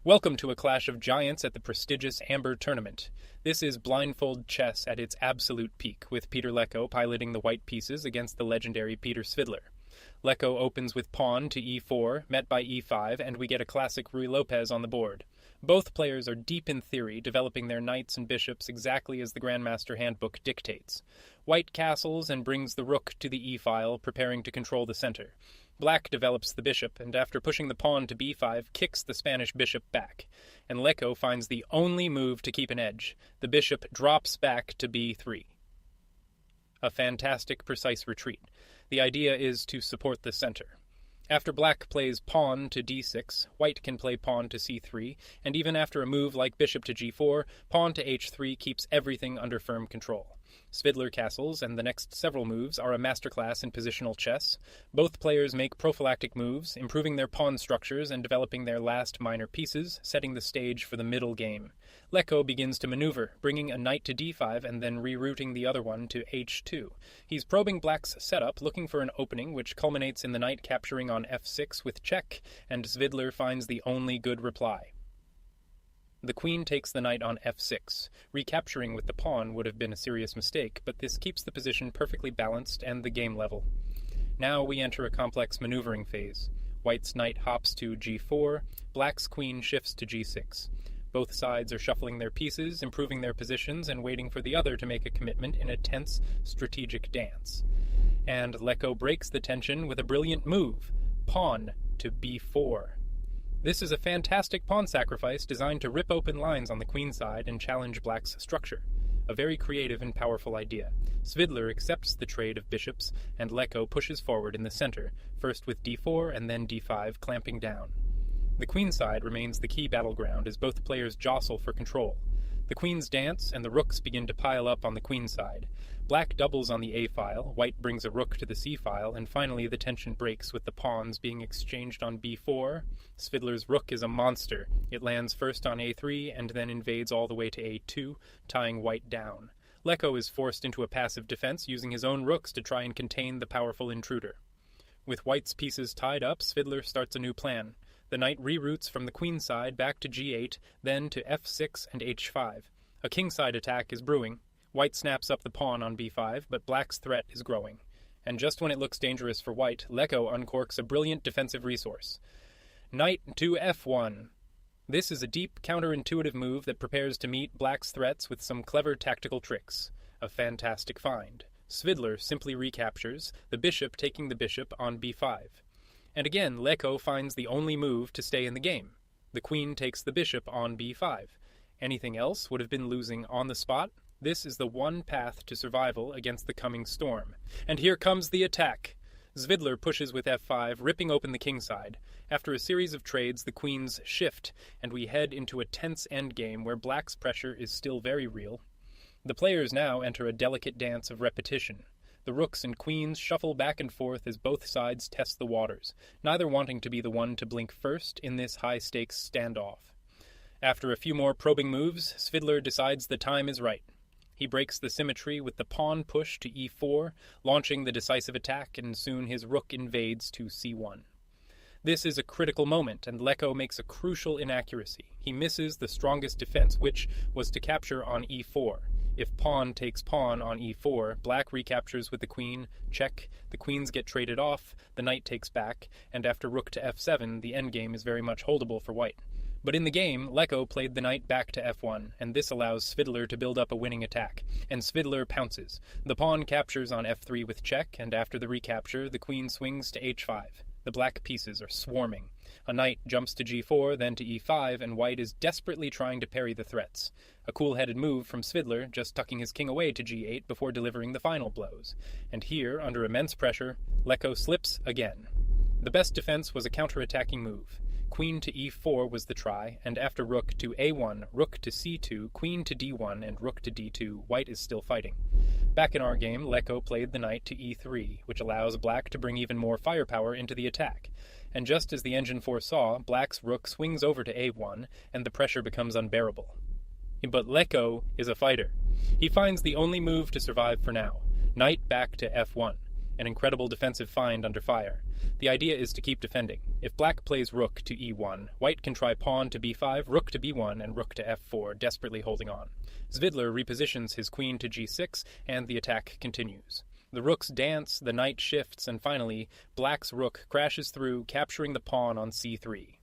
Welcome to a clash of giants at the prestigious Amber Tournament. This is Blindfold chess at its absolute peak, with Peter Leko piloting the white pieces against the legendary Peter Svidler. Leko opens with pawn to e4, met by e5, and we get a classic Ruy Lopez on the board. Both players are deep in theory, developing their knights and bishops exactly as the Grandmaster Handbook dictates. White castles and brings the rook to the e-file, preparing to control the center. Black develops the bishop, and after pushing the pawn to b5, kicks the Spanish bishop back. And Leko finds the only move to keep an edge. The bishop drops back to b3. A fantastic, precise retreat. The idea is to support the center. After black plays pawn to d6, white can play pawn to c3, and even after a move like bishop to g4, pawn to h3 keeps everything under firm control. Svidler castles and the next several moves are a masterclass in positional chess. Both players make prophylactic moves, improving their pawn structures and developing their last minor pieces, setting the stage for the middle game. Leko begins to maneuver, bringing a knight to d5 and then rerouting the other one to h2. He's probing black's setup, looking for an opening which culminates in the knight capturing on f6 with check, and Svidler finds the only good reply. The queen takes the knight on f6. Recapturing with the pawn would have been a serious mistake, but this keeps the position perfectly balanced and the game level. Now we enter a complex maneuvering phase. White's knight hops to g4, black's queen shifts to g6. Both sides are shuffling their pieces, improving their positions, and waiting for the other to make a commitment in a tense, strategic dance. And Leko breaks the tension with a brilliant move, pawn to b4. This is a fantastic pawn sacrifice designed to rip open lines on the queen side and challenge black's structure. A very creative and powerful idea. Svidler accepts the trade of bishops, and Leko pushes forward in the center, first with d4 and then d5, clamping down. The queen side remains the key battleground as both players jostle for control. The queens dance, and the rooks begin to pile up on the queen side. Black doubles on the a-file, white brings a rook to the c-file, and finally the tension breaks with the pawns being exchanged on b4. Svidler's rook is a monster. It lands first on a3 and then invades all the way to a2, tying white down. Leko is forced into a passive defense, using his own rooks to try and contain the powerful intruder. With white's pieces tied up, Svidler starts a new plan. The knight reroutes from the queen side back to g8, then to f6 and h5. A kingside attack is brewing. White snaps up the pawn on b5, but black's threat is growing. And just when it looks dangerous for white, Leko uncorks a brilliant defensive resource. Knight to f1. This is a deep, counterintuitive move that prepares to meet black's threats with some clever tactical tricks. A fantastic find. Svidler simply recaptures, the bishop taking the bishop on b5. And again, Leko finds the only move to stay in the game. The queen takes the bishop on b5. Anything else would have been losing on the spot. This is the one path to survival against the coming storm. And here comes the attack. Svidler pushes with f5, ripping open the kingside. After a series of trades, the queens shift, and we head into a tense endgame where black's pressure is still very real. The players now enter a delicate dance of repetition. The rooks and queens shuffle back and forth as both sides test the waters, neither wanting to be the one to blink first in this high-stakes standoff. After a few more probing moves, Svidler decides the time is right. He breaks the symmetry with the pawn push to e4, launching the decisive attack, and soon his rook invades to c1. This is a critical moment, and Leko makes a crucial inaccuracy. He misses the strongest defense, which was to capture on e4. If pawn takes pawn on e4, black recaptures with the queen, check, the queens get traded off, the knight takes back, and after rook to f7, the endgame is very much holdable for white. But in the game, Leko played the knight back to f1, and this allows Svidler to build up a winning attack, and Svidler pounces. The pawn captures on f3 with check, and after the recapture, the queen swings to h5. The black pieces are swarming. A knight jumps to g4, then to e5, and white is desperately trying to parry the threats. A cool-headed move from Svidler, just tucking his king away to g8 before delivering the final blows. And here, under immense pressure, Leko slips again. The best defense was a counter-attacking move. Queen to e4 was the try, and after rook to a1, rook to c2, queen to d1, and rook to d2, white is still fighting. Back in our game, Leko played the knight to e3, which allows black to bring even more firepower into the attack. And just as the engine foresaw, black's rook swings over to a1, and the pressure becomes unbearable. But Leko is a fighter. He finds the only move to survive for now, knight back to f1. an incredible defensive find under fire. The idea is to keep defending. If black plays rook to e1, white can try pawn to b5, rook to b1, and rook to f4, desperately holding on. Svidler repositions his queen to g6, and the attack continues. The rooks dance, the knight shifts, and finally, black's rook crashes through, capturing the pawn on c3.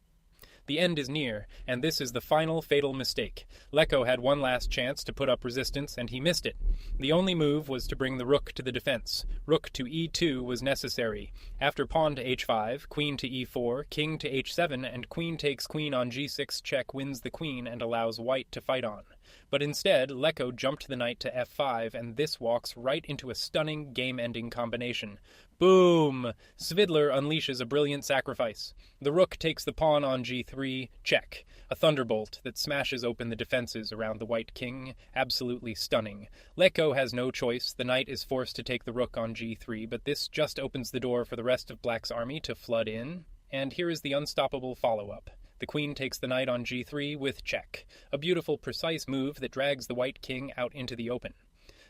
The end is near, and this is the final fatal mistake. Leko had one last chance to put up resistance, and he missed it. The only move was to bring the rook to the defense. Rook to e2 was necessary. After pawn to h5, queen to e4, king to h7, and queen takes queen on g6 check wins the queen and allows white to fight on. But instead, Leko jumped the knight to f5, and this walks right into a stunning game-ending combination. Boom! Svidler unleashes a brilliant sacrifice. The rook takes the pawn on g3, check. A thunderbolt that smashes open the defenses around the white king. Absolutely stunning. Leko has no choice. The knight is forced to take the rook on g3, but this just opens the door for the rest of black's army to flood in. And here is the unstoppable follow-up. The queen takes the knight on g3 with check. A beautiful, precise move that drags the white king out into the open.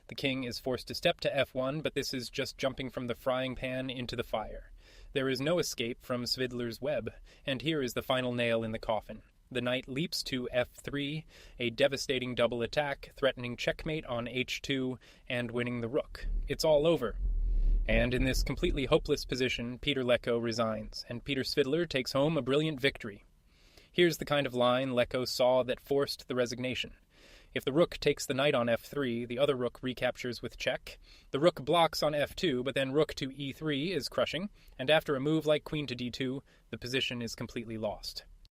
The king is forced to step to f1, but this is just jumping from the frying pan into the fire. There is no escape from Svidler's web, and here is the final nail in the coffin. The knight leaps to f3, a devastating double attack, threatening checkmate on h2, and winning the rook. It's all over. And in this completely hopeless position, Peter Leko resigns, and Peter Svidler takes home a brilliant victory. Here's the kind of line Leko saw that forced the resignation. If the rook takes the knight on f3, the other rook recaptures with check. The rook blocks on f2, but then rook to e3 is crushing, and after a move like queen to d2, the position is completely lost.